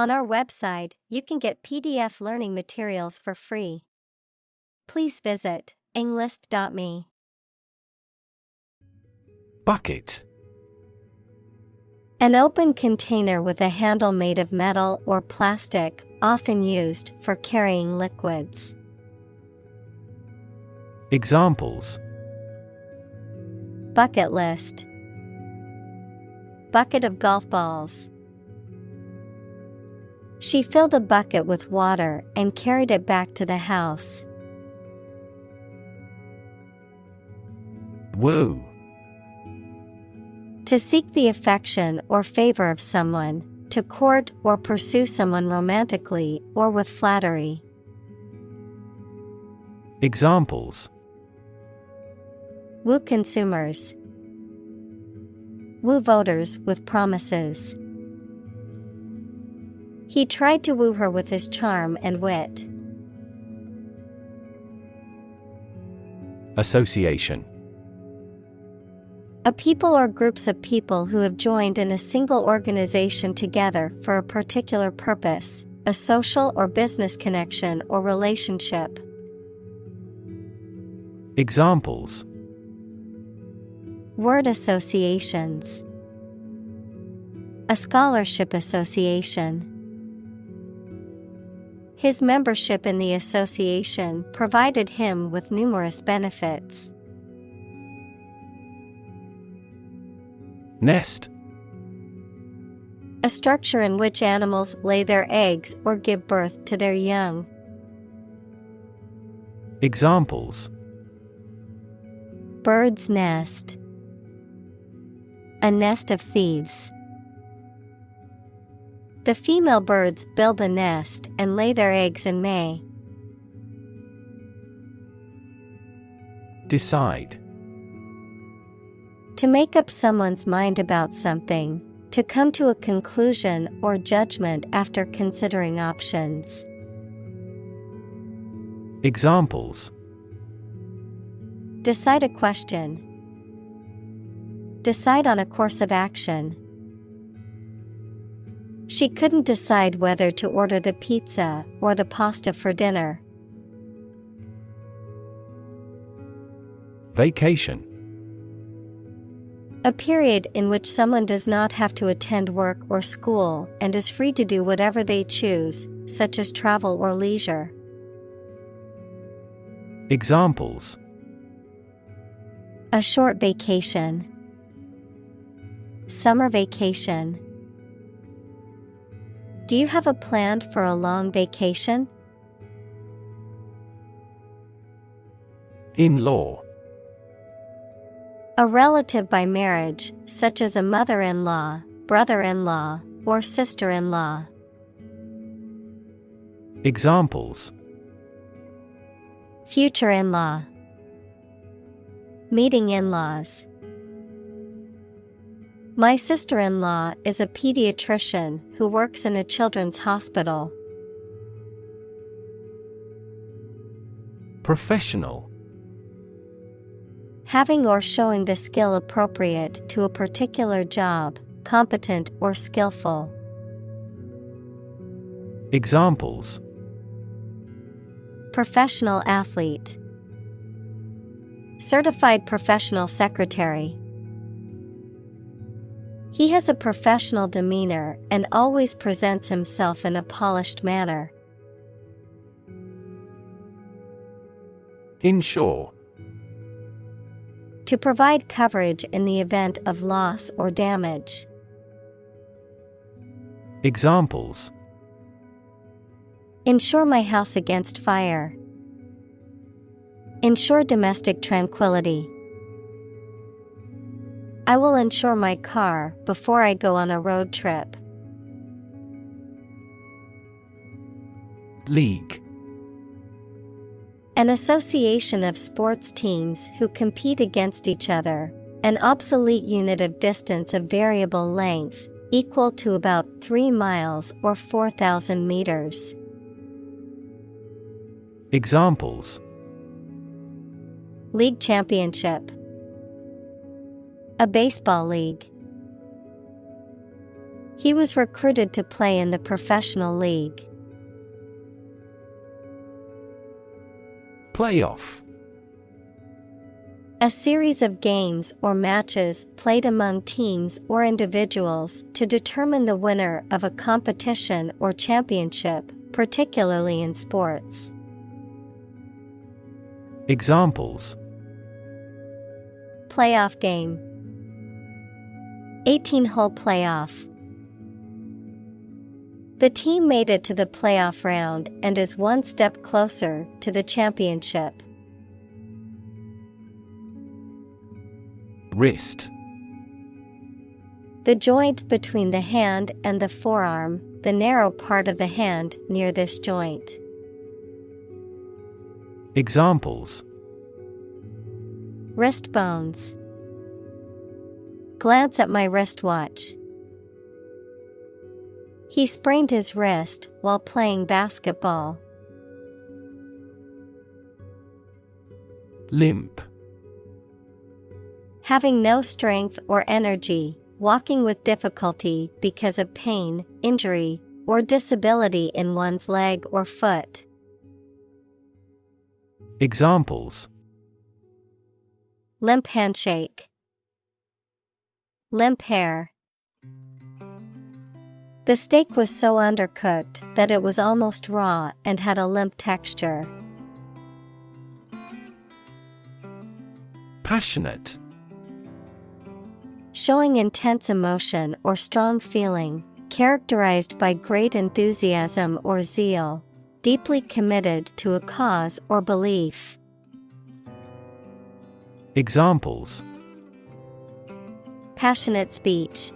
On our website, you can get PDF learning materials for free. Please visit englist.me. Bucket. An open container with a handle made of metal or plastic, often used for carrying liquids. Examples: Bucket list. Bucket of golf balls. She filled a bucket with water and carried it back to the house. Woo. To seek the affection or favor of someone, to court or pursue someone romantically or with flattery. Examples: Woo consumers. Woo voters with promises. He tried to woo her with his charm and wit. Association. A people or groups of people who have joined in a single organization together for a particular purpose, a social or business connection or relationship. Examples: Word associations. A scholarship association. His membership in the association provided him with numerous benefits. Nest. A structure in which animals lay their eggs or give birth to their young. Examples: Bird's nest. A nest of thieves. The female birds build a nest and lay their eggs in May. Decide. To make up someone's mind about something, to come to a conclusion or judgment after considering options. Examples: Decide a question. Decide on a course of action. She couldn't decide whether to order the pizza or the pasta for dinner. Vacation. A period in which someone does not have to attend work or school and is free to do whatever they choose, such as travel or leisure. Examples: A short vacation. Summer vacation. Do you have a plan for a long vacation? In-law. A relative by marriage, such as a mother-in-law, brother-in-law, or sister-in-law. Examples: Future in-law. Meeting in-laws. My sister-in-law is a pediatrician who works in a children's hospital. Professional. Having or showing the skill appropriate to a particular job, competent or skillful. Examples: Professional athlete. Certified professional secretary. He has a professional demeanor and always presents himself in a polished manner. Insure. To provide coverage in the event of loss or damage. Examples: Insure my house against fire. Ensure domestic tranquility. I will insure my car before I go on a road trip. League. An association of sports teams who compete against each other, an obsolete unit of distance of variable length, equal to about 3 miles or 4,000 meters. Examples: League championship. A baseball league. He was recruited to play in the professional league. Playoff. A series of games or matches played among teams or individuals to determine the winner of a competition or championship, particularly in sports. Examples: Playoff game. 18-hole playoff. The team made it to the playoff round and is one step closer to the championship. Wrist. The joint between the hand and the forearm, the narrow part of the hand near this joint. Examples: Wrist bones. Glance at my wristwatch. He sprained his wrist while playing basketball. Limp. Having no strength or energy, walking with difficulty because of pain, injury, or disability in one's leg or foot. Examples: Limp handshake. Limp hair. The steak was so undercooked that it was almost raw and had a limp texture. Passionate. Showing intense emotion or strong feeling, characterized by great enthusiasm or zeal, deeply committed to a cause or belief. Examples: Passionate speech.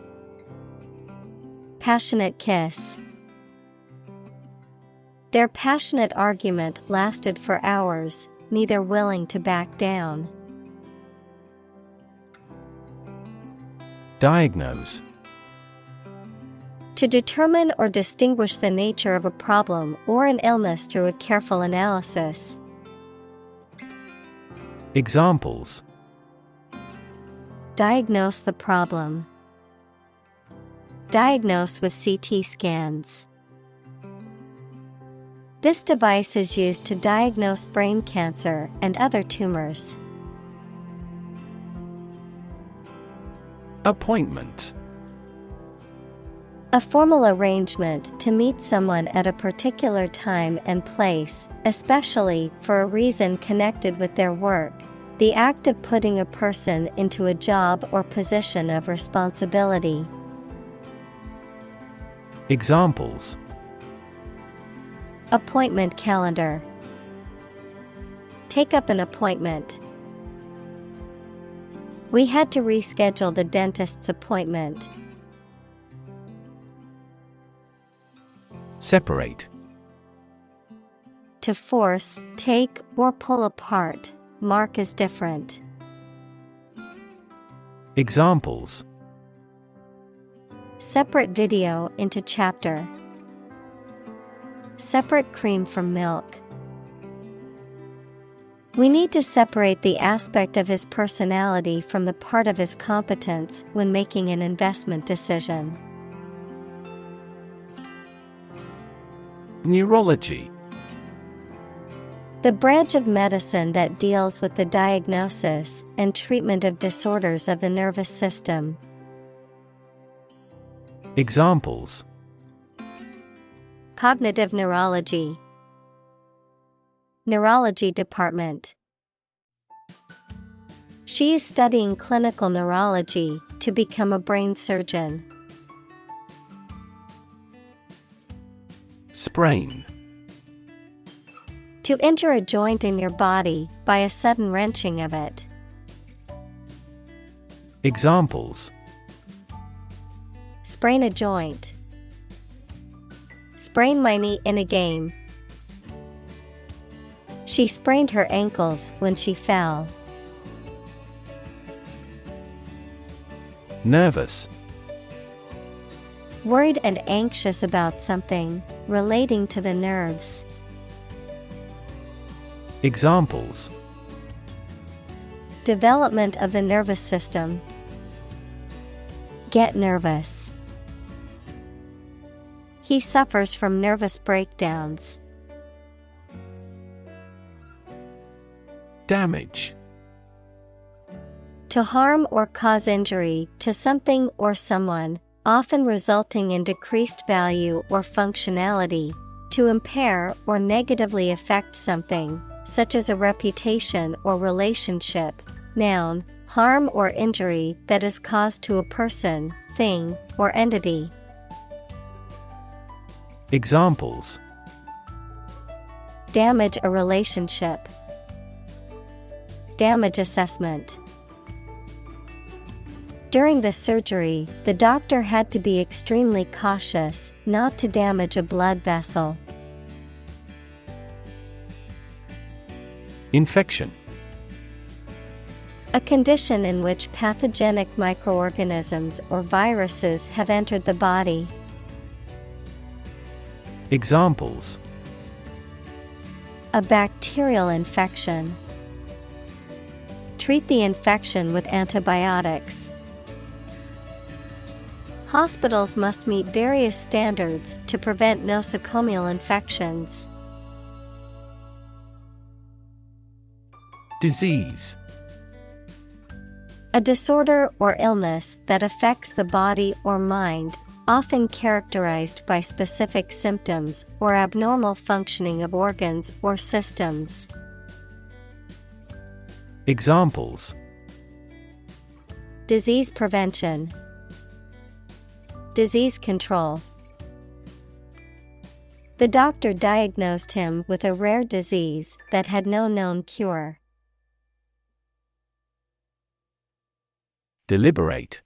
Passionate kiss. Their passionate argument lasted for hours, neither willing to back down. Diagnose. To determine or distinguish the nature of a problem or an illness through a careful analysis. Examples: Diagnose the problem. Diagnose with CT scans. This device is used to diagnose brain cancer and other tumors. Appointment. A formal arrangement to meet someone at a particular time and place, especially for a reason connected with their work. The act of putting a person into a job or position of responsibility. Examples: Appointment calendar. Take up an appointment. We had to reschedule the dentist's appointment. Separate. To force, take, or pull apart, mark as different. Examples: Separate video into chapter. Separate cream from milk. We need to separate the aspect of his personality from the part of his competence when making an investment decision. Neurology. The branch of medicine that deals with the diagnosis and treatment of disorders of the nervous system. Examples: Cognitive neurology. Neurology department. She is studying clinical neurology to become a brain surgeon. Sprain. To injure a joint in your body by a sudden wrenching of it. Examples: Sprain a joint. Sprain my knee in a game. She sprained her ankles when she fell. Nervous. Worried and anxious about something relating to the nerves. Examples: Development of the nervous system. Get nervous. He suffers from nervous breakdowns. Damage. To harm or cause injury to something or someone, often resulting in decreased value or functionality. To impair or negatively affect something, such as a reputation or relationship. Noun, harm or injury that is caused to a person, thing, or entity. Examples: Damage a relationship. Damage assessment. During the surgery, the doctor had to be extremely cautious not to damage a blood vessel. Infection. A condition in which pathogenic microorganisms or viruses have entered the body. Examples: A bacterial infection. Treat the infection with antibiotics. Hospitals must meet various standards to prevent nosocomial infections. Disease. A disorder or illness that affects the body or mind, often characterized by specific symptoms or abnormal functioning of organs or systems. Examples: Disease prevention. Disease control. The doctor diagnosed him with a rare disease that had no known cure. Deliberate.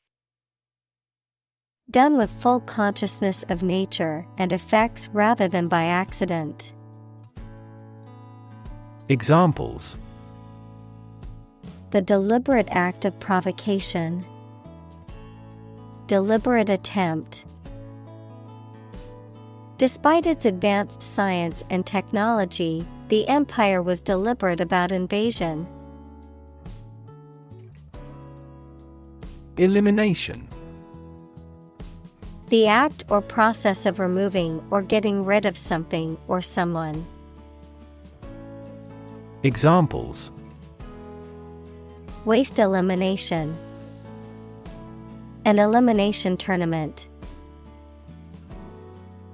Done with full consciousness of nature and effects rather than by accident. Examples: The deliberate act of provocation. Deliberate attempt. Despite its advanced science and technology, the empire was deliberate about invasion. Elimination. The act or process of removing or getting rid of something or someone. Examples: Waste elimination. An elimination tournament.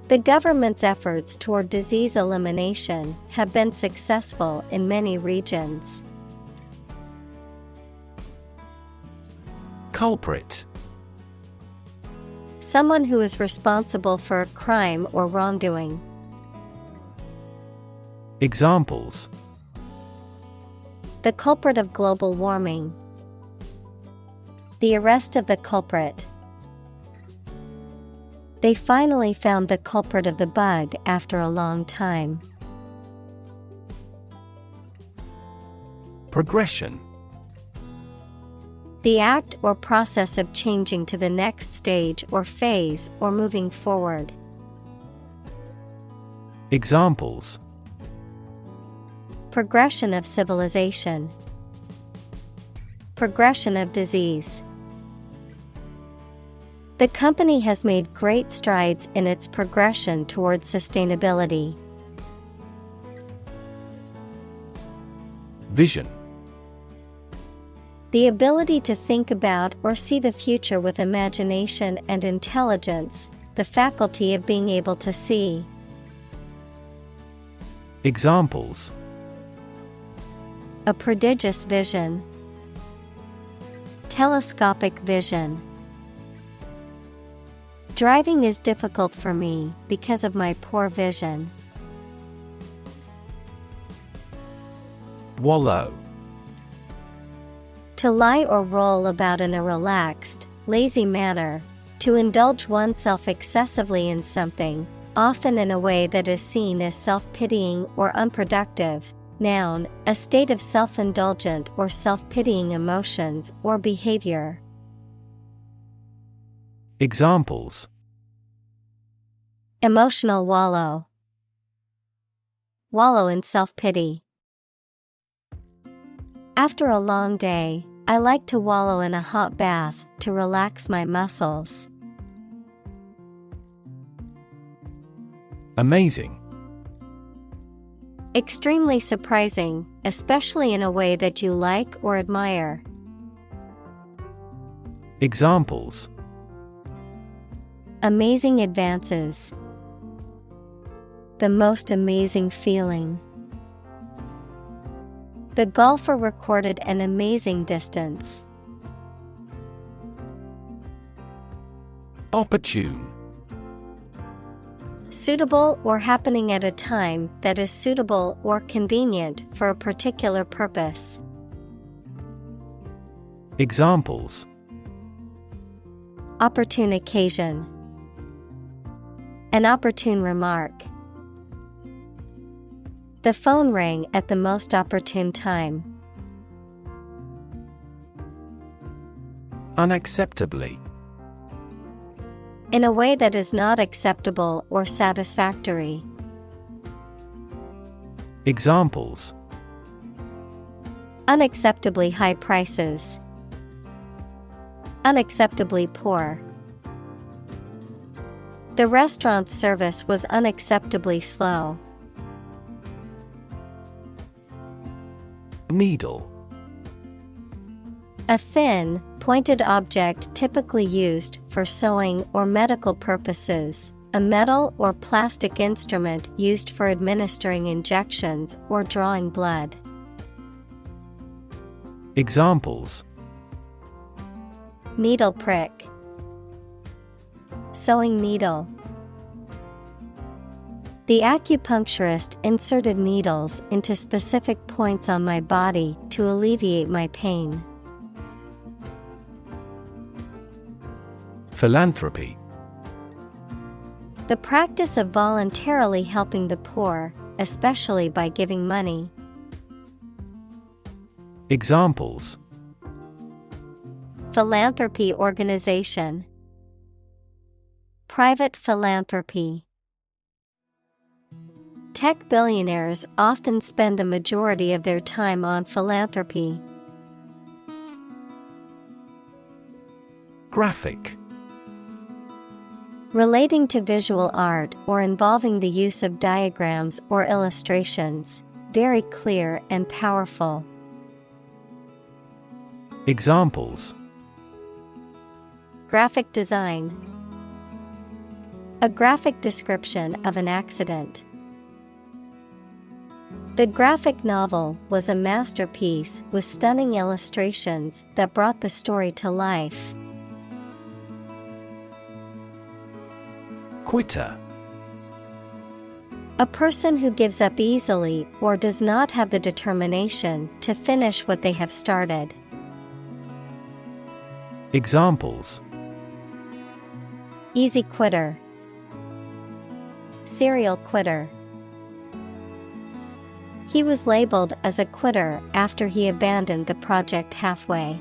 The government's efforts toward disease elimination have been successful in many regions. Culprit. Someone who is responsible for a crime or wrongdoing. Examples: The culprit of global warming. The arrest of the culprit. They finally found the culprit of the bug after a long time. Progression. The act or process of changing to the next stage or phase or moving forward. Examples: Progression of civilization. Progression of disease. The company has made great strides in its progression towards sustainability. Vision. The ability to think about or see the future with imagination and intelligence, the faculty of being able to see. Examples: A prodigious vision. Telescopic vision. Driving is difficult for me because of my poor vision. Wallow. To lie or roll about in a relaxed, lazy manner, to indulge oneself excessively in something, often in a way that is seen as self-pitying or unproductive. Noun, a state of self-indulgent or self-pitying emotions or behavior. Examples: Emotional wallow. Wallow in self-pity. After a long day, I like to wallow in a hot bath to relax my muscles. Amazing. Extremely surprising, especially in a way that you like or admire. Examples: Amazing advances. The most amazing feeling. The golfer recorded an amazing distance. Opportune. Suitable or happening at a time that is suitable or convenient for a particular purpose. Examples: Opportune occasion. An opportune remark. The phone rang at the most opportune time. Unacceptably. In a way that is not acceptable or satisfactory. Examples: Unacceptably high prices. Unacceptably poor. The restaurant's service was unacceptably slow. Needle. A thin, pointed object typically used for sewing or medical purposes, a metal or plastic instrument used for administering injections or drawing blood. Examples: Needle prick. Sewing needle. The acupuncturist inserted needles into specific points on my body to alleviate my pain. Philanthropy. The practice of voluntarily helping the poor, especially by giving money. Examples: Philanthropy organization. Private philanthropy. Tech billionaires often spend the majority of their time on philanthropy. Graphic. Relating to visual art or involving the use of diagrams or illustrations, very clear and powerful. Examples: Graphic design. A graphic description of an accident. The graphic novel was a masterpiece with stunning illustrations that brought the story to life. Quitter. A person who gives up easily or does not have the determination to finish what they have started. Examples: Easy quitter. Serial quitter. He was labeled as a quitter after he abandoned the project halfway.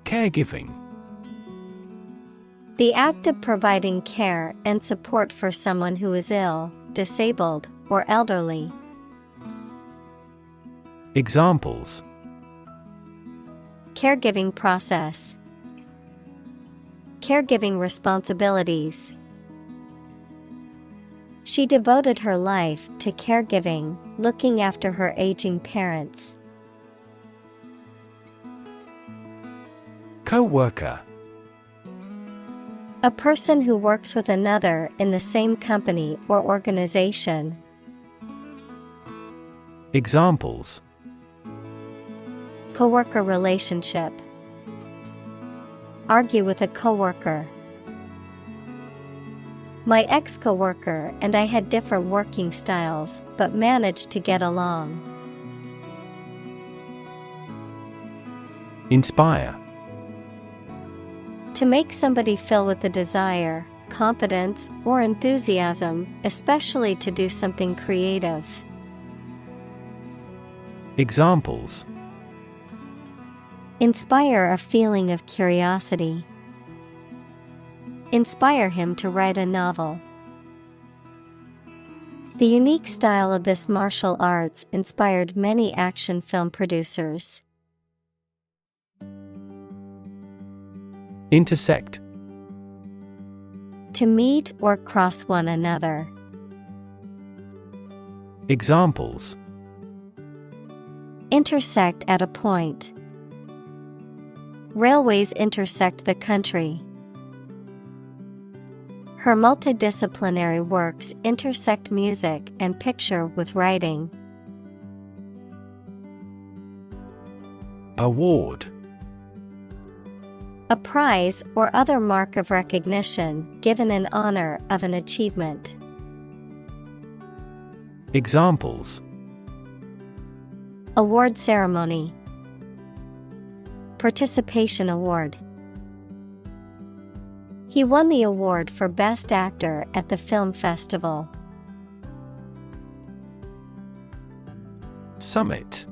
Caregiving. The act of providing care and support for someone who is ill, disabled, or elderly. Examples: Caregiving process. Caregiving responsibilities. She devoted her life to caregiving, looking after her aging parents. Co-worker. A person who works with another in the same company or organization. Examples: Coworker relationship. Argue with a coworker. My ex-coworker and I had different working styles, but managed to get along. Inspire. To make somebody feel with the desire, confidence, or enthusiasm, especially to do something creative. Examples: Inspire a feeling of curiosity. Inspire him to write a novel. The unique style of this martial arts inspired many action film producers. Intersect. To meet or cross one another. Examples: Intersect at a point. Railways intersect the country. Her multidisciplinary works intersect music and picture with writing. Award: A prize or other mark of recognition given in honor of an achievement. Examples: Award ceremony. Participation award. He won the award for Best Actor at the film festival. Summit: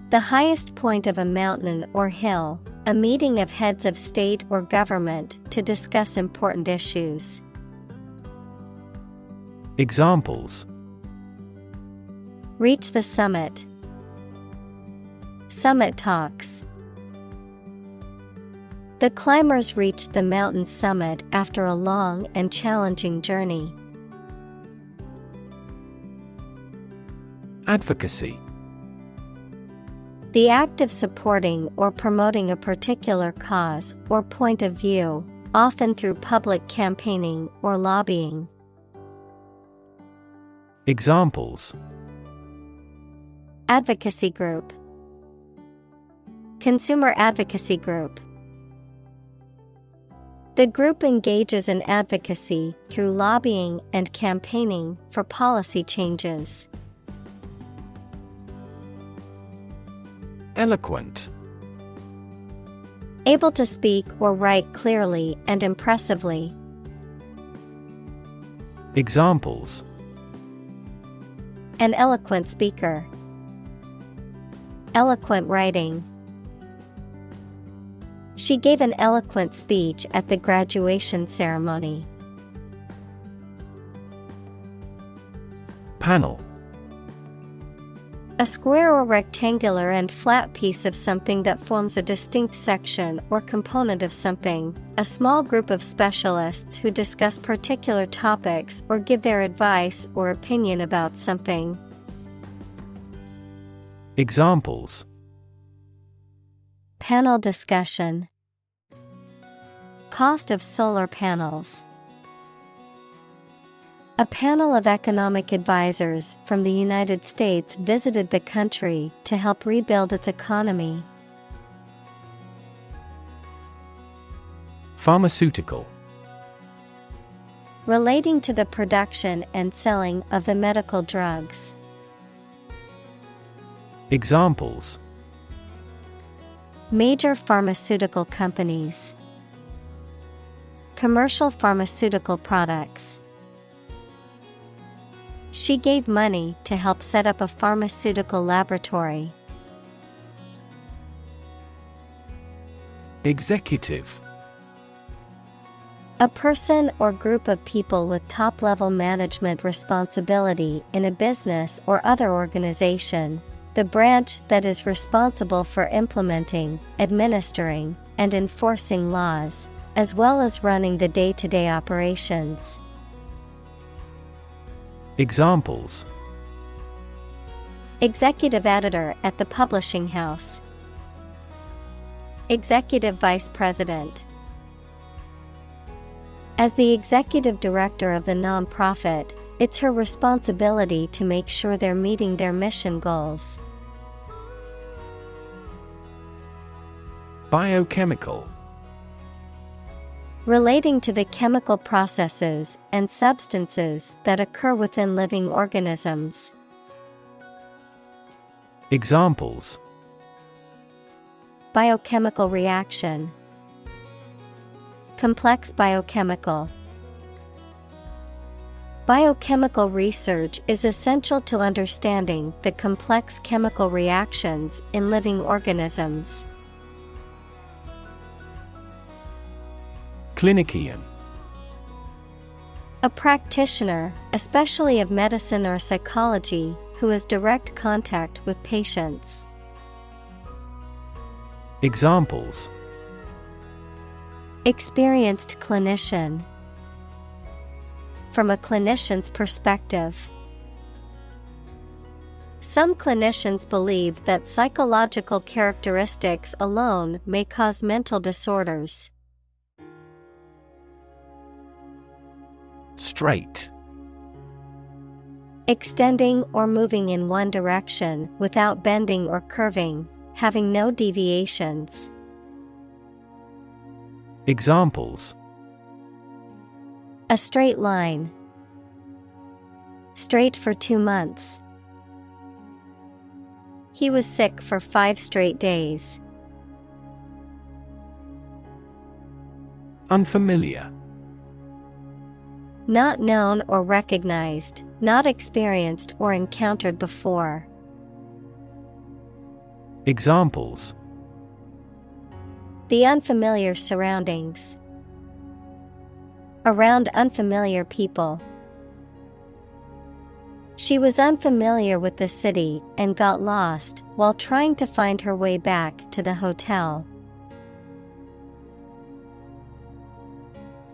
The highest point of a mountain or hill, a meeting of heads of state or government to discuss important issues. Examples: Reach the summit. Summit talks. The climbers reached the mountain summit after a long and challenging journey. Advocacy: The act of supporting or promoting a particular cause or point of view, often through public campaigning or lobbying. Examples: Advocacy group. Consumer advocacy group. The group engages in advocacy through lobbying and campaigning for policy changes. Eloquent: Able to speak or write clearly and impressively. Examples: An eloquent speaker. Eloquent writing. She gave an eloquent speech at the graduation ceremony. Panel: A square or rectangular and flat piece of something that forms a distinct section or component of something, a small group of specialists who discuss particular topics or give their advice or opinion about something. Examples: Panel discussion. Cost of solar panels. A panel of economic advisors from the United States visited the country to help rebuild its economy. Pharmaceutical: Relating to the production and selling of the medical drugs. Examples: Major pharmaceutical companies. Commercial pharmaceutical products. She gave money to help set up a pharmaceutical laboratory. Executive: A person or group of people with top-level management responsibility in a business or other organization, the branch that is responsible for implementing, administering, and enforcing laws, as well as running the day-to-day operations. Examples: Executive editor at the publishing house. Executive vice president. As the executive director of the nonprofit, it's her responsibility to make sure they're meeting their mission goals. Biochemical: Relating to the chemical processes and substances that occur within living organisms. Examples: Biochemical reaction. Complex biochemical. Biochemical research is essential to understanding the complex chemical reactions in living organisms. Clinician: A practitioner, especially of medicine or psychology, who has direct contact with patients. Experienced clinician. From a clinician's perspective. Some clinicians believe that psychological characteristics alone may cause mental disorders. Straight. Extending or moving in one direction without bending or curving, having no deviations. Examples: A straight line. Straight for 2 months. He was sick for 5 straight days. Unfamiliar. Not known or recognized, not experienced or encountered before. Examples: The unfamiliar surroundings. Around unfamiliar people. She was unfamiliar with the city and got lost while trying to find her way back to the hotel.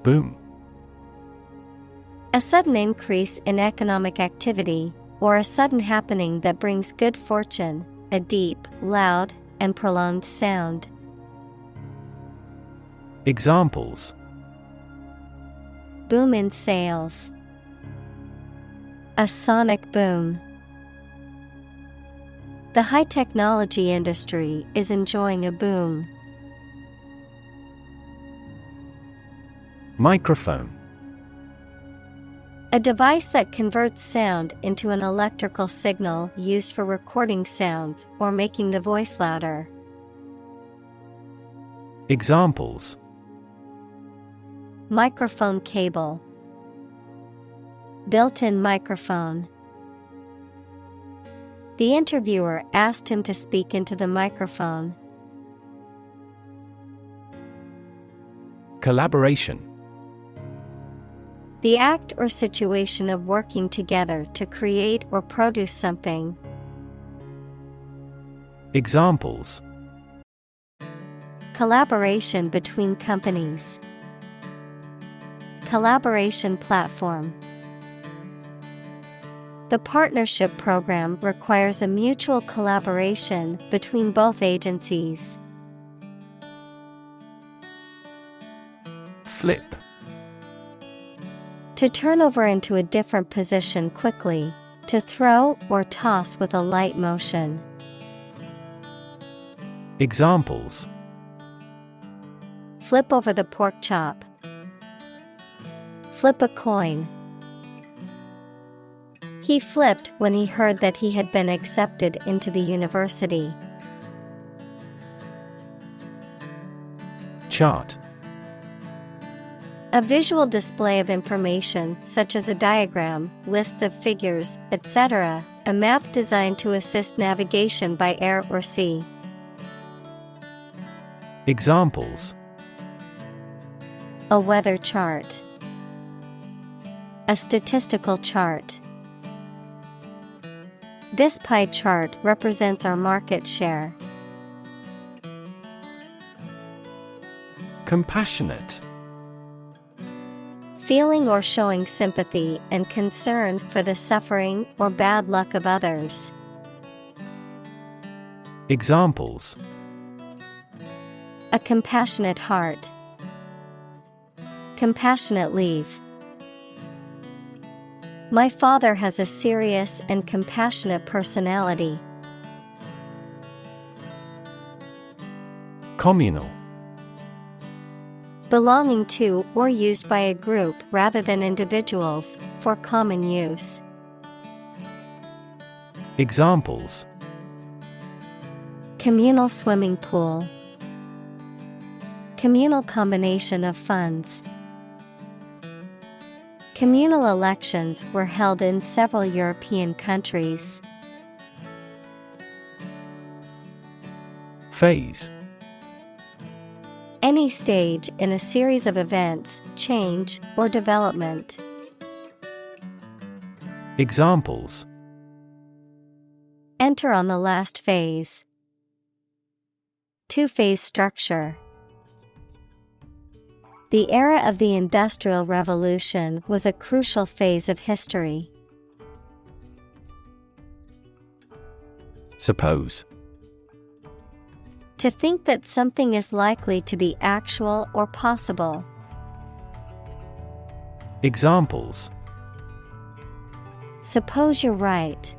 Boom. A sudden increase in economic activity, or a sudden happening that brings good fortune, a deep, loud, and prolonged sound. Examples: Boom in sales. A sonic boom. The high technology industry is enjoying a boom. Microphone. A device that converts sound into an electrical signal used for recording sounds or making the voice louder. Examples: Microphone cable. Built-in microphone. The interviewer asked him to speak into the microphone. Collaboration. The act or situation of working together to create or produce something. Examples: Collaboration between companies. Collaboration platform. The partnership program requires a mutual collaboration between both agencies. Flip. To turn over into a different position quickly, to throw or toss with a light motion. Examples: Flip over the pork chop. Flip a coin. He flipped when he heard that he had been accepted into the university. Chart. A visual display of information such as a diagram, lists of figures, etc., a map designed to assist navigation by air or sea. Examples: A weather chart. A statistical chart. This pie chart represents our market share. Compassionate. Feeling or showing sympathy and concern for the suffering or bad luck of others. Examples: A compassionate heart. Compassionate leave. My father has a serious and compassionate personality. Communal. Belonging to or used by a group rather than individuals, for common use. Examples: Communal swimming pool. Communal combination of funds. Communal elections were held in several European countries. Phase. Any stage in a series of events, change, or development. Examples: Enter on the last phase. Two-phase structure. The era of the Industrial Revolution was a crucial phase of history. Suppose. To think that something is likely to be actual or possible. Examples. Suppose you're right.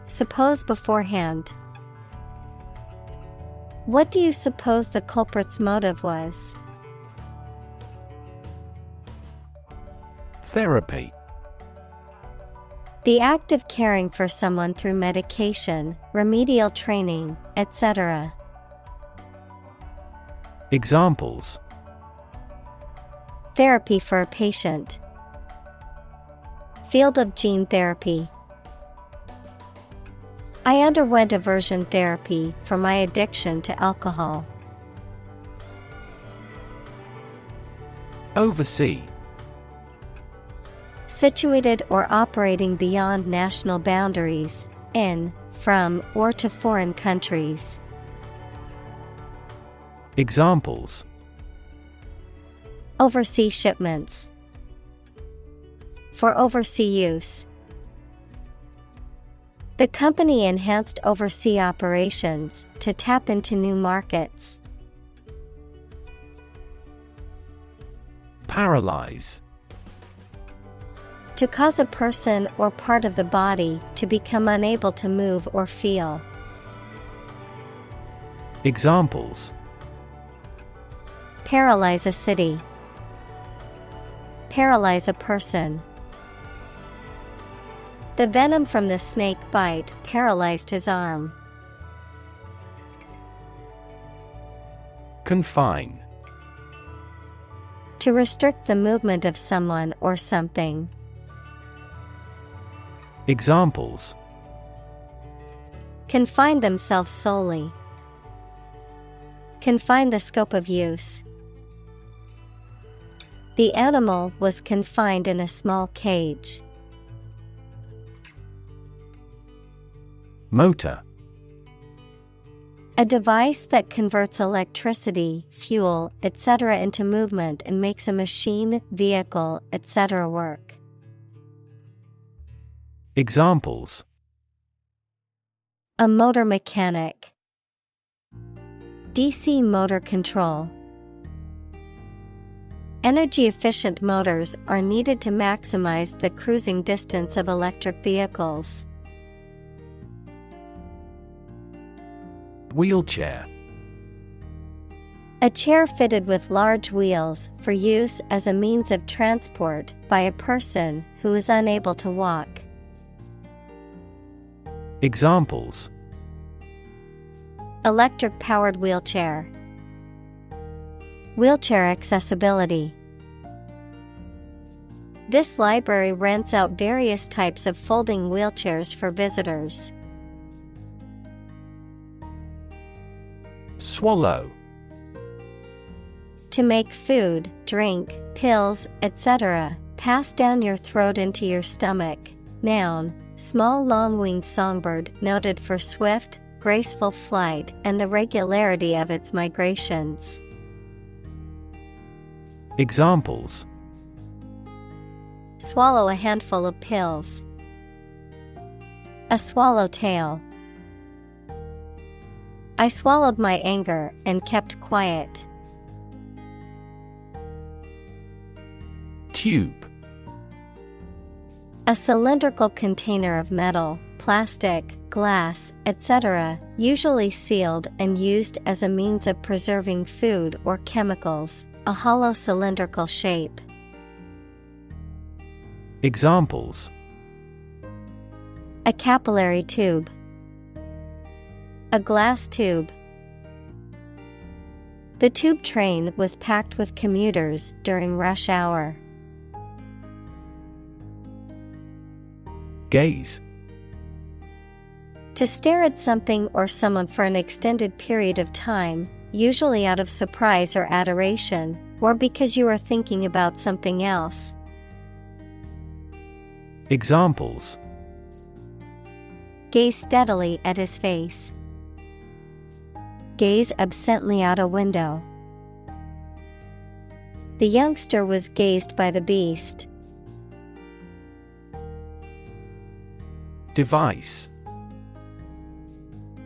Suppose beforehand. What do you suppose the culprit's motive was? Therapy. The act of caring for someone through medication, remedial training, etc. Examples. Therapy for a patient. Field of gene therapy. I underwent aversion therapy for my addiction to alcohol. Oversee. Situated or operating beyond national boundaries, in, from, or to foreign countries. Examples. Oversee shipments. For oversea use. The company enhanced oversea operations to tap into new markets. Paralyze. To cause a person or part of the body to become unable to move or feel. Examples. Paralyze a city. Paralyze a person. The venom from the snake bite paralyzed his arm. Confine. To restrict the movement of someone or something. Examples. Confine themselves solely. Confine the scope of use. The animal was confined in a small cage. Motor. A device that converts electricity, fuel, etc. into movement and makes a machine, vehicle, etc. work. Examples. A motor mechanic. DC motor control. Energy-efficient motors are needed to maximize the cruising distance of electric vehicles. Wheelchair. A chair fitted with large wheels for use as a means of transport by a person who is unable to walk. Examples. Electric-powered wheelchair. Wheelchair accessibility. This library rents out various types of folding wheelchairs for visitors. Swallow. To make food, drink, pills, etc. pass down your throat into your stomach. Noun, small long-winged songbird noted for swift, graceful flight and the regularity of its migrations. Examples. Swallow a handful of pills. A swallowtail. I swallowed my anger and kept quiet. Tube. A cylindrical container of metal, plastic, glass, etc., usually sealed and used as a means of preserving food or chemicals, a hollow cylindrical shape. Examples. A capillary tube. A glass tube. The tube train was packed with commuters during rush hour. Gaze. To stare at something or someone for an extended period of time, usually out of surprise or adoration, or because you are thinking about something else. Examples. Gaze steadily at his face. Gaze absently out a window. The youngster was gazed by the beast. Device.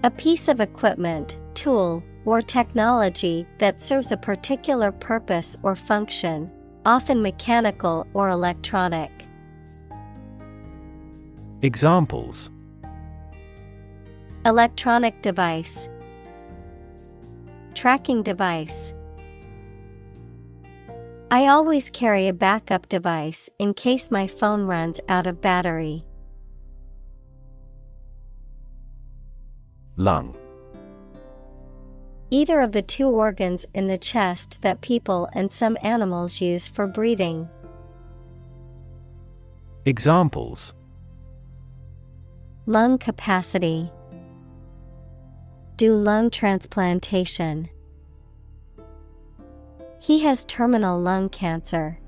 A piece of equipment, tool, or technology that serves a particular purpose or function, often mechanical or electronic. Examples. Electronic device. Tracking device. I always carry a backup device in case my phone runs out of battery. Lung. Either of the two organs in the chest that people and some animals use for breathing. Examples. Lung capacity. Do lung transplantation. He has terminal lung cancer.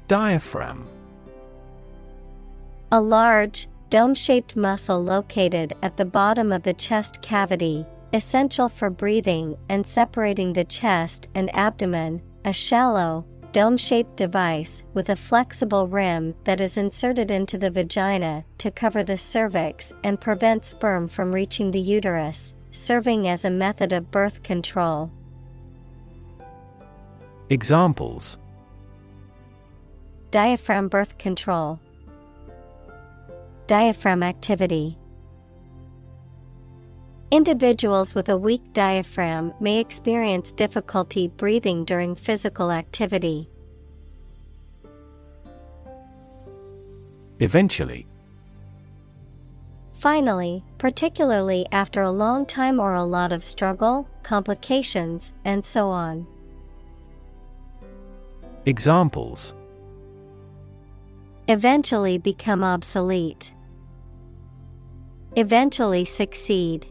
Diaphragm. A large, dome-shaped muscle located at the bottom of the chest cavity, essential for breathing and separating the chest and abdomen, a shallow, dome-shaped device with a flexible rim that is inserted into the vagina to cover the cervix and prevent sperm from reaching the uterus, serving as a method of birth control. Examples. Diaphragm birth control. Diaphragm activity. Individuals with a weak diaphragm may experience difficulty breathing during physical activity. Eventually. Finally, particularly after a long time or a lot of struggle, complications, and so on. Examples. Eventually become obsolete. Eventually succeed.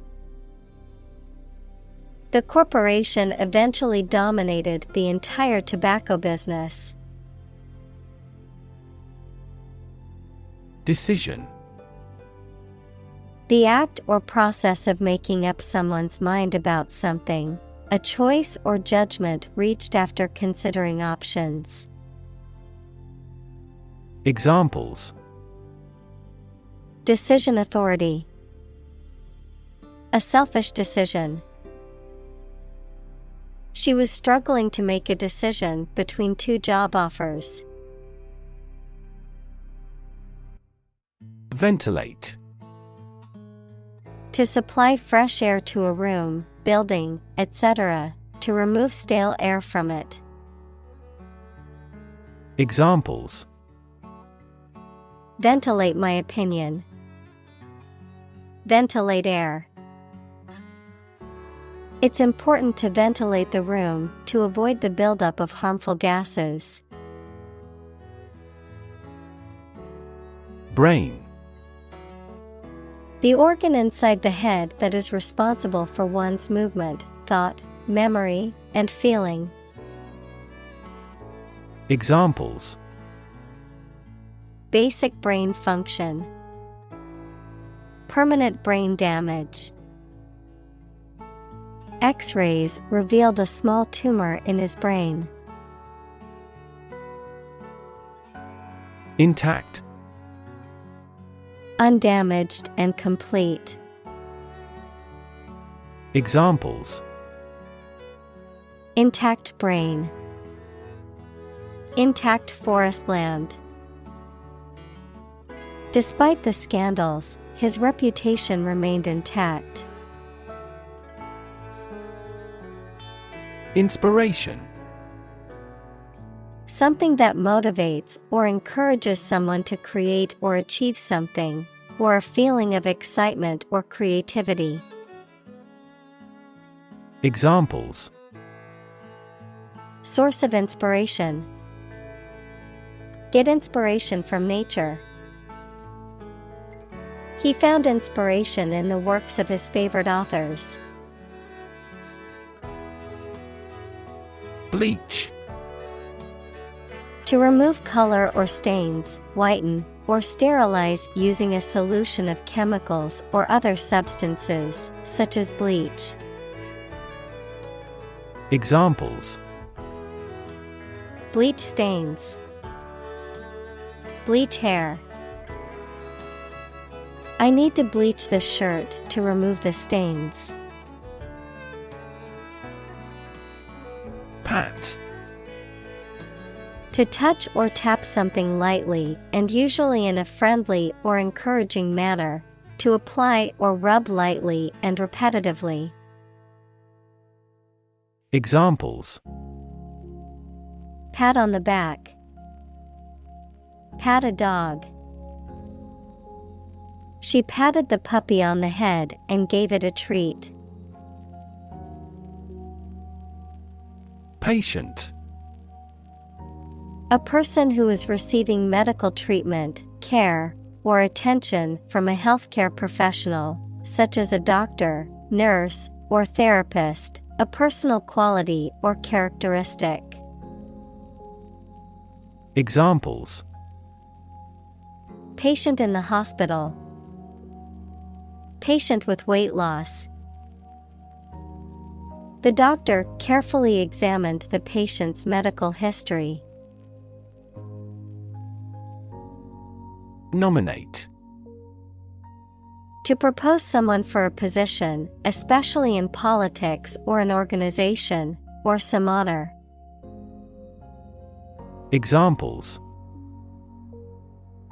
The corporation eventually dominated the entire tobacco business. Decision. The act or process of making up someone's mind about something, a choice or judgment reached after considering options. Examples. Decision authority. A selfish decision. She was struggling to make a decision between two job offers. Ventilate. To supply fresh air to a room, building, etc., to remove stale air from it. Examples. Ventilate my opinion. Ventilate air. It's important to ventilate the room to avoid the buildup of harmful gases. Brain. The organ inside the head that is responsible for one's movement, thought, memory, and feeling. Examples. Basic brain function. Permanent brain damage. X-rays revealed a small tumor in his brain. Intact. Undamaged and complete. Examples. Intact brain. Intact forest land. Despite the scandals, his reputation remained intact. Inspiration. Something that motivates or encourages someone to create or achieve something, or a feeling of excitement or creativity. Examples. Source of inspiration. Get inspiration from nature. He found inspiration in the works of his favorite authors. Bleach. To remove color or stains, whiten, or sterilize using a solution of chemicals or other substances, such as bleach. Examples: bleach stains, bleach hair. I need to bleach this shirt to remove the stains. Pat. To touch or tap something lightly and usually in a friendly or encouraging manner, to apply or rub lightly and repetitively. Examples: pat on the back, pat a dog. She patted the puppy on the head and gave it a treat. Patient. A person who is receiving medical treatment, care, or attention from a healthcare professional, such as a doctor, nurse, or therapist, a personal quality or characteristic. Examples: patient in the hospital, patient with weight loss. The doctor carefully examined the patient's medical history. Nominate. To propose someone for a position, especially in politics or an organization, or some honor. Examples: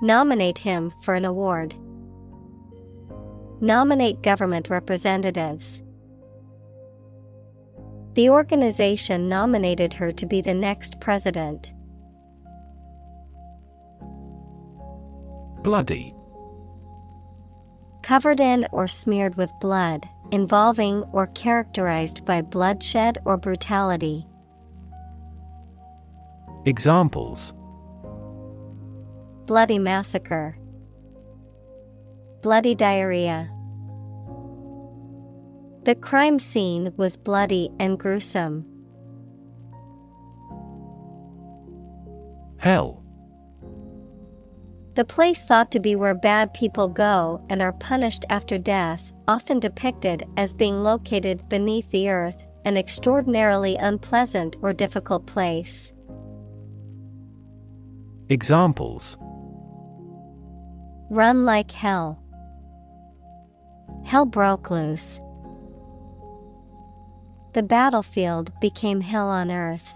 nominate him for an award. Nominate government representatives. The organization nominated her to be the next president. Bloody. Covered in or smeared with blood, involving or characterized by bloodshed or brutality. Examples: bloody massacre, bloody diarrhea. The crime scene was bloody and gruesome. Hell. The place thought to be where bad people go and are punished after death, often depicted as being located beneath the earth, an extraordinarily unpleasant or difficult place. Examples: run like hell. Hell broke loose. The battlefield became hell on earth.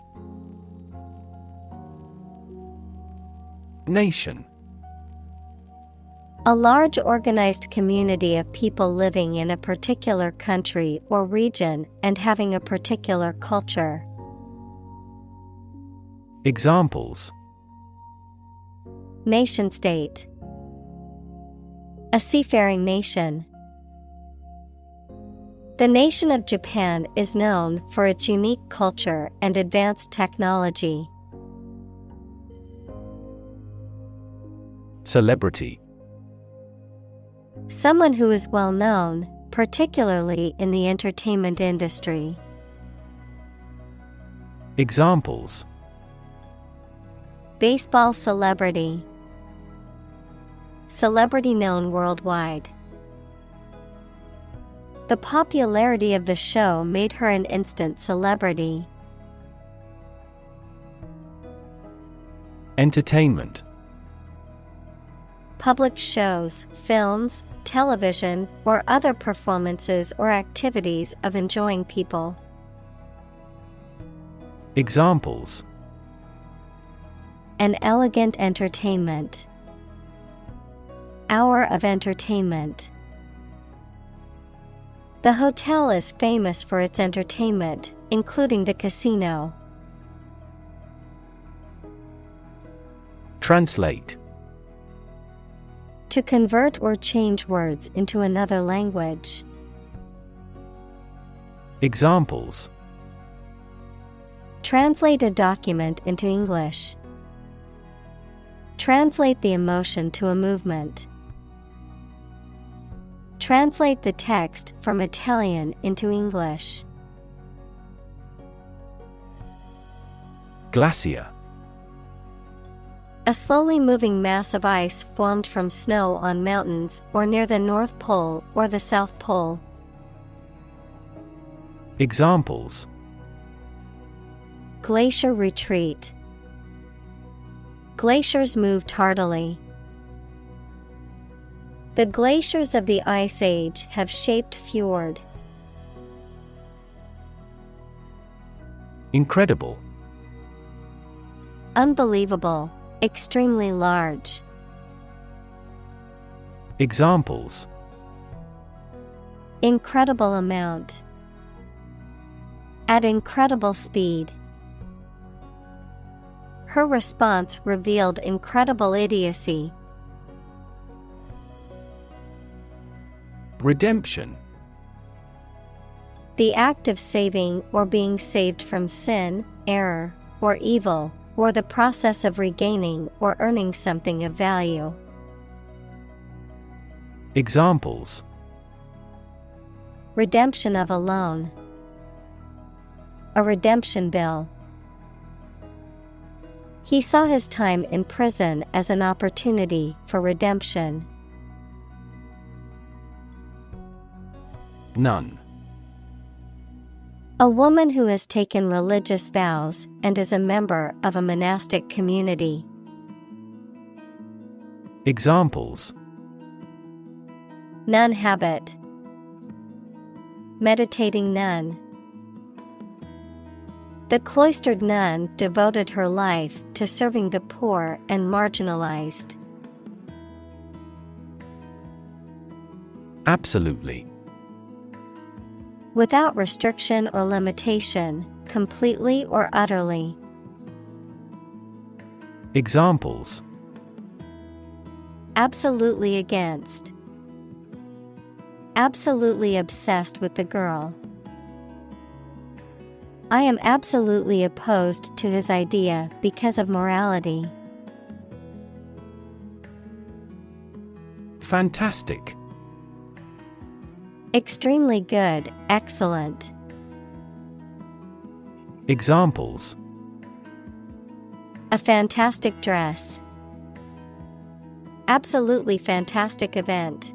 Nation. A large organized community of people living in a particular country or region and having a particular culture. Examples: nation state. A seafaring nation. The nation of Japan is known for its unique culture and advanced technology. Celebrity. Someone who is well known, particularly in the entertainment industry. Examples: baseball celebrity. Celebrity known worldwide. The popularity of the show made her an instant celebrity. Entertainment. Public shows, films, television, or other performances or activities of enjoying people. Examples: an elegant entertainment. Hour of entertainment. The hotel is famous for its entertainment, including the casino. Translate. To convert or change words into another language. Examples: translate a document into English. Translate the emotion to a movement. Translate the text from Italian into English. Glacier. A slowly moving mass of ice formed from snow on mountains or near the North Pole or the South Pole. Examples: Glacier retreat. Glaciers move tardily. The glaciers of the Ice Age have shaped fjord. Incredible. Unbelievable, extremely large. Examples: Incredible amount. At incredible speed. Her response revealed incredible idiocy. Redemption. The act of saving or being saved from sin, error, or evil, or the process of regaining or earning something of value. Examples: Redemption of a loan. A redemption bill. He saw his time in prison as an opportunity for redemption. Nun. A woman who has taken religious vows and is a member of a monastic community. Examples: Nun habit. Meditating nun. The cloistered nun devoted her life to serving the poor and marginalized. Absolutely. Without restriction or limitation, completely or utterly. Examples: Absolutely against. Absolutely obsessed with the girl. I am absolutely opposed to his idea because of morality. Fantastic. Extremely good, excellent. Examples: A fantastic dress. Absolutely fantastic event.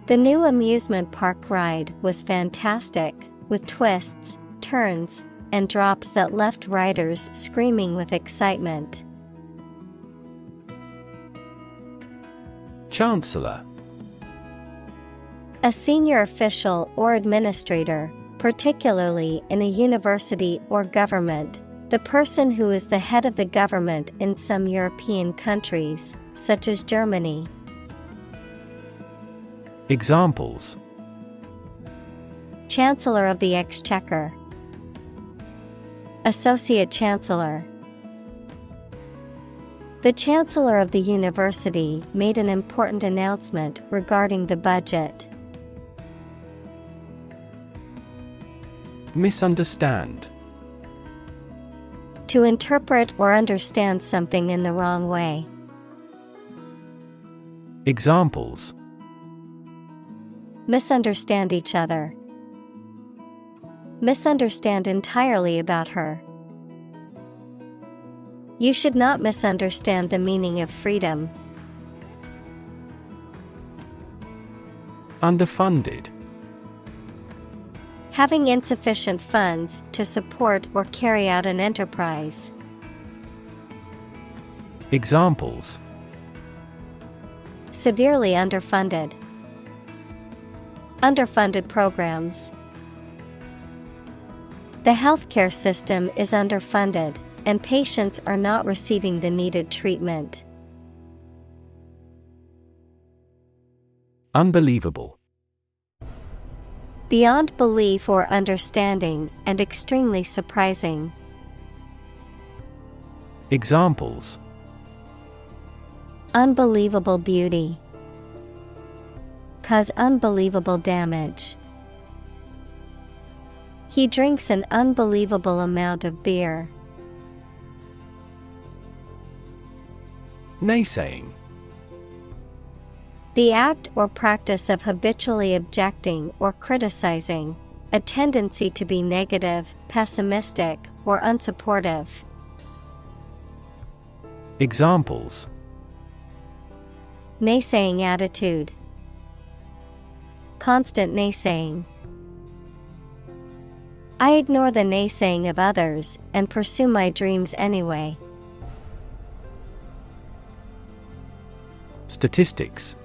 The new amusement park ride was fantastic, with twists, turns, and drops that left riders screaming with excitement. Chancellor. A senior official or administrator, particularly in a university or government, the person who is the head of the government in some European countries, such as Germany. Examples: Chancellor of the Exchequer. Associate Chancellor. The Chancellor of the University made an important announcement regarding the budget. Misunderstand. To interpret or understand something in the wrong way. Examples: Misunderstand each other. Misunderstand entirely about her. You should not misunderstand the meaning of freedom. Underfunded. Having insufficient funds to support or carry out an enterprise. Examples: Severely underfunded. Underfunded programs. The healthcare system is underfunded, and patients are not receiving the needed treatment. Unbelievable. Beyond belief or understanding, and extremely surprising. Examples: Unbelievable beauty. Cause unbelievable damage. He drinks an unbelievable amount of beer. Naysaying. The act or practice of habitually objecting or criticizing, a tendency to be negative, pessimistic, or unsupportive. Examples: Naysaying attitude. Constant naysaying. I ignore the naysaying of others and pursue my dreams anyway. Statistics.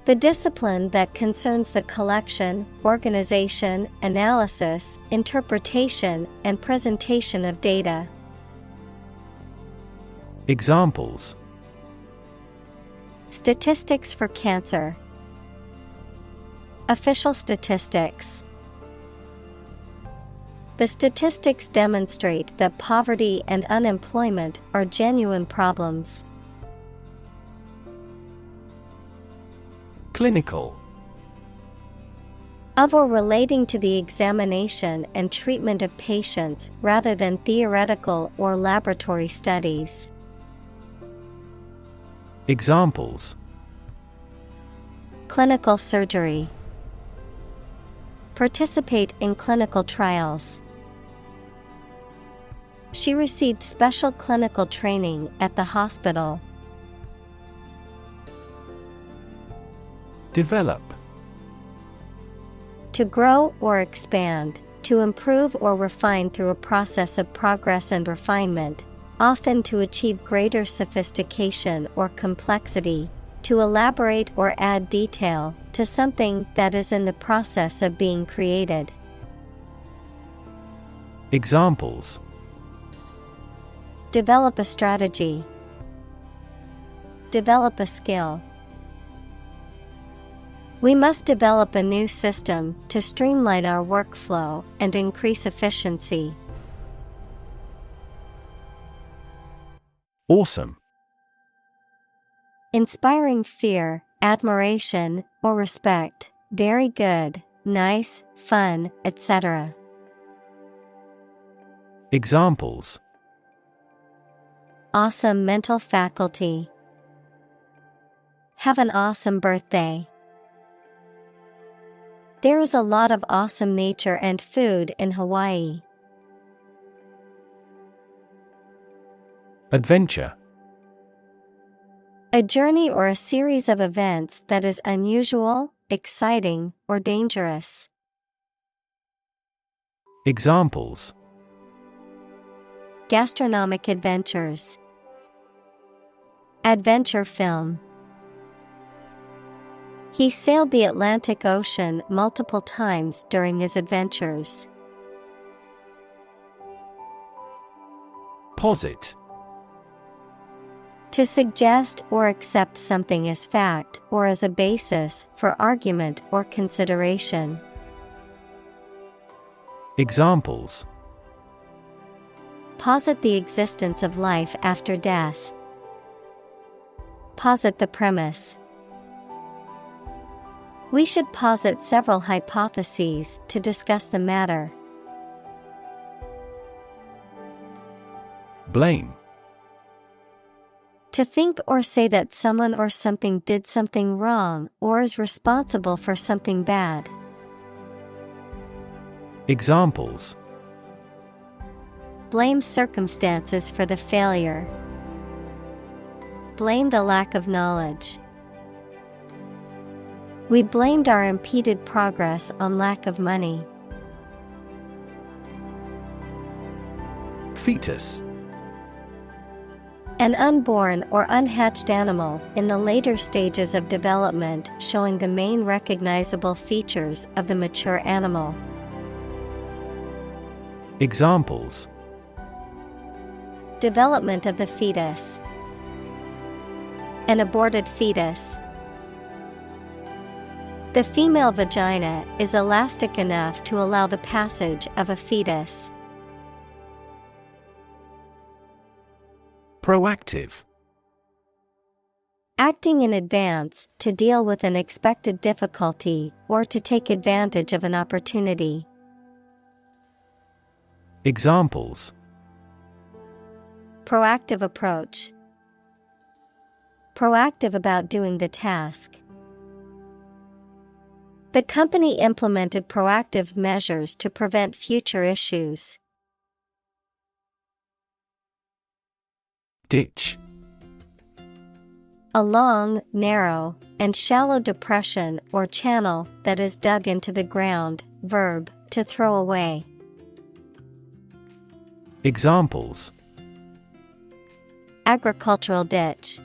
The discipline that concerns the collection, organization, analysis, interpretation, and presentation of data. Examples. Statistics for cancer. Official statistics. The statistics demonstrate that poverty and unemployment are genuine problems. Clinical. Of or relating to the examination and treatment of patients rather than theoretical or laboratory studies. Examples. Clinical surgery. Participate in clinical trials. She received special clinical training at the hospital. Develop. To grow or expand, to improve or refine through a process of progress and refinement, often to achieve greater sophistication or complexity, to elaborate or add detail to something that is in the process of being created. Examples. Develop a strategy. Develop a skill. We must develop a new system to streamline our workflow and increase efficiency. Awesome. Inspiring fear, admiration, or respect. Very good, nice, fun, etc. Examples. Awesome mental faculty. Have an awesome birthday. There is a lot of awesome nature and food in Hawaii. Adventure. A journey or a series of events that is unusual, exciting, or dangerous. Examples. Gastronomic adventures. Adventure film. He sailed the Atlantic Ocean multiple times during his adventures. Posit. To suggest or accept something as fact or as a basis for argument or consideration. Examples. Posit the existence of life after death. Posit the premise. We should posit several hypotheses to discuss the matter. Blame. To think or say that someone or something did something wrong or is responsible for something bad. Examples. Blame circumstances for the failure. Blame the lack of knowledge. We blamed our impeded progress on lack of money. Fetus. An unborn or unhatched animal in the later stages of development showing the main recognizable features of the mature animal. Examples. Development of the fetus. An aborted fetus. The female vagina is elastic enough to allow the passage of a fetus. Proactive. Acting in advance to deal with an expected difficulty or to take advantage of an opportunity. Examples. Proactive approach. Proactive about doing the task. The company implemented proactive measures to prevent future issues. Ditch. A long, narrow, and shallow depression or channel that is dug into the ground. Verb, to throw away. Examples: Agricultural ditch.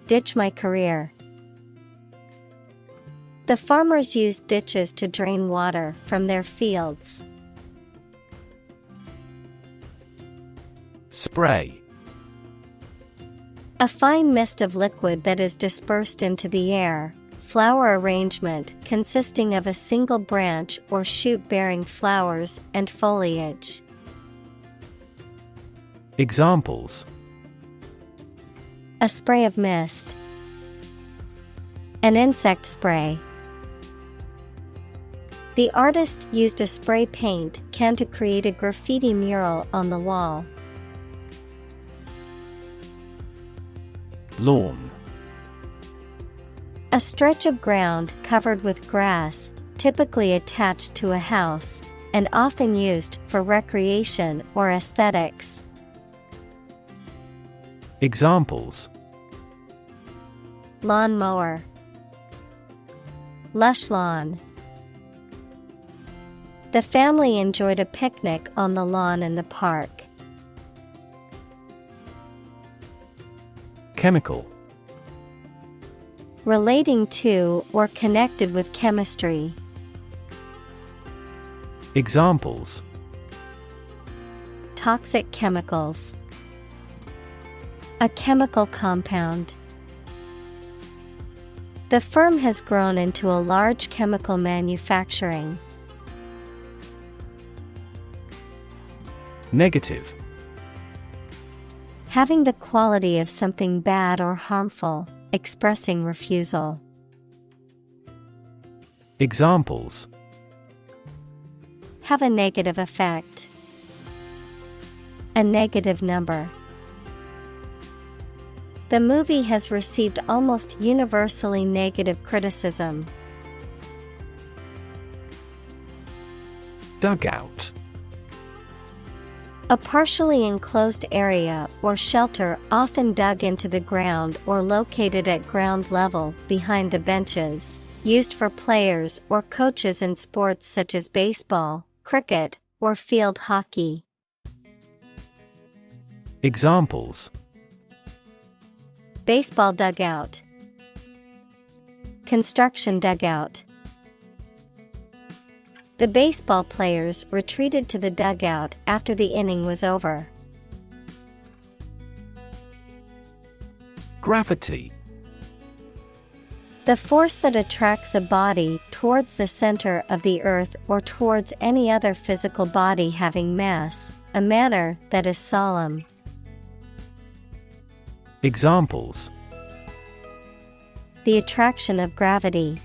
Ditch my career. The farmers used ditches to drain water from their fields. Spray. A fine mist of liquid that is dispersed into the air. Flower arrangement consisting of a single branch or shoot bearing flowers and foliage. Examples: A spray of mist. An insect spray. The artist used a spray paint can to create a graffiti mural on the wall. Lawn. A stretch of ground covered with grass, typically attached to a house, and often used for recreation or aesthetics. Examples: Lawn mower. Lush lawn. The family enjoyed a picnic on the lawn in the park. Chemical. Relating to or connected with chemistry. Examples: Toxic chemicals. A chemical compound. The firm has grown into a large chemical manufacturing. Negative. Having the quality of something bad or harmful, expressing refusal. Examples: Have a negative effect. A negative number. The movie has received almost universally negative criticism. Dugout. A partially enclosed area or shelter often dug into the ground or located at ground level behind the benches, used for players or coaches in sports such as baseball, cricket, or field hockey. Examples: Baseball dugout. Construction dugout. The baseball players retreated to the dugout after the inning was over. Gravity. The force that attracts a body towards the center of the earth or towards any other physical body having mass, a manner that is solemn. Examples: The attraction of gravity.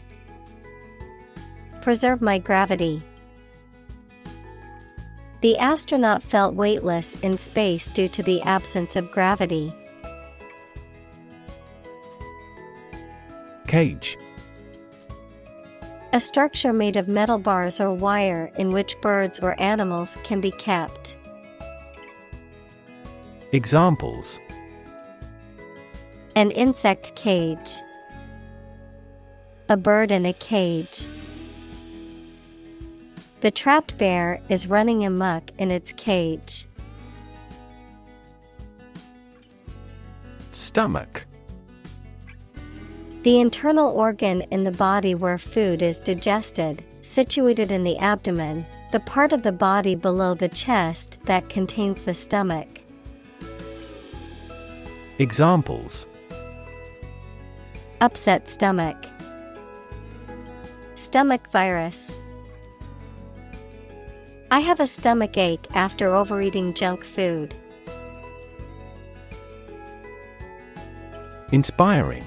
Preserve my gravity. The astronaut felt weightless in space due to the absence of gravity. Cage. A structure made of metal bars or wire in which birds or animals can be kept. Examples: An insect cage. A bird in a cage. The trapped bear is running amok in its cage. Stomach. The internal organ in the body where food is digested, situated in the abdomen, the part of the body below the chest that contains the stomach. Examples: Upset stomach. Stomach virus. I have a stomach ache after overeating junk food. Inspiring.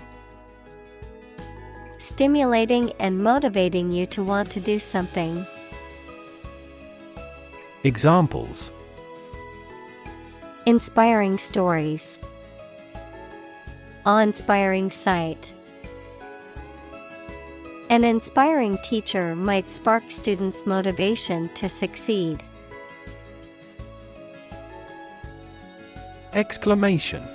Stimulating and motivating you to want to do something. Examples: Inspiring stories. Awe-inspiring sight. An inspiring teacher might spark students' motivation to succeed. Exclamation.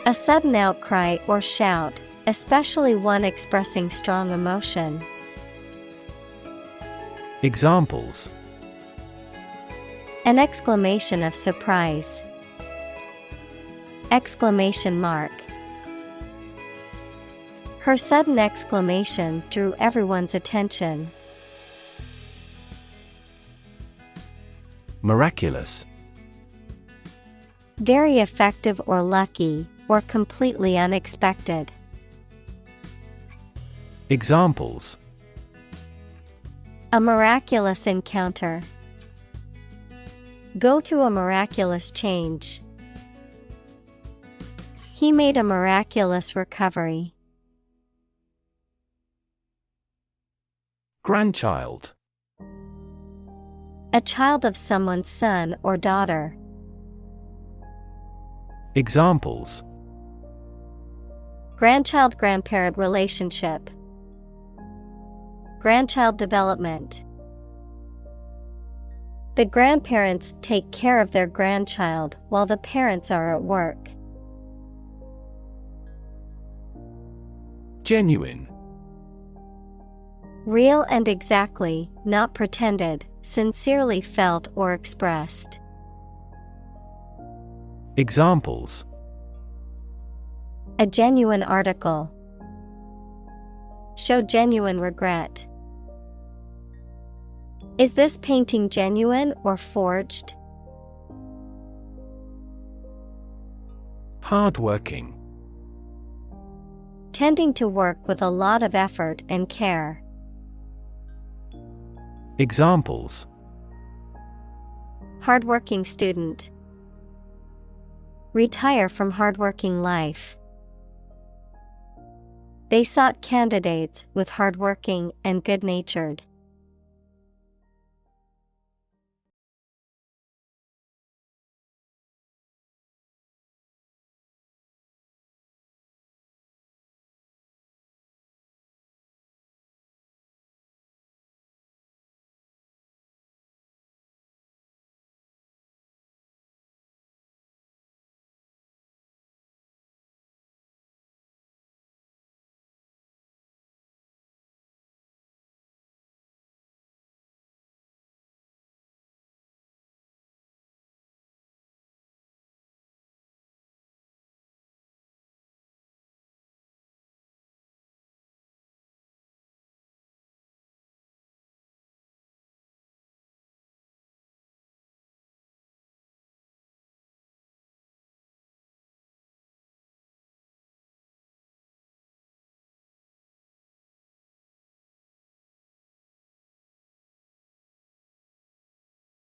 A sudden outcry or shout, especially one expressing strong emotion. Examples: An exclamation of surprise. Exclamation mark. Her sudden exclamation drew everyone's attention. Miraculous. Very effective or lucky, or completely unexpected. Examples: A miraculous encounter. Go through a miraculous change. He made a miraculous recovery. Grandchild. A child of someone's son or daughter. Examples: Grandchild-grandparent relationship. Grandchild development. The grandparents take care of their grandchild while the parents are at work. Genuine. Real and exactly, not pretended, sincerely felt or expressed. Examples: A genuine article. Show genuine regret. Is this painting genuine or forged? Hardworking. Tending to work with a lot of effort and care. Examples: Hardworking student. Retire from hardworking life. They sought candidates with hardworking and good-natured.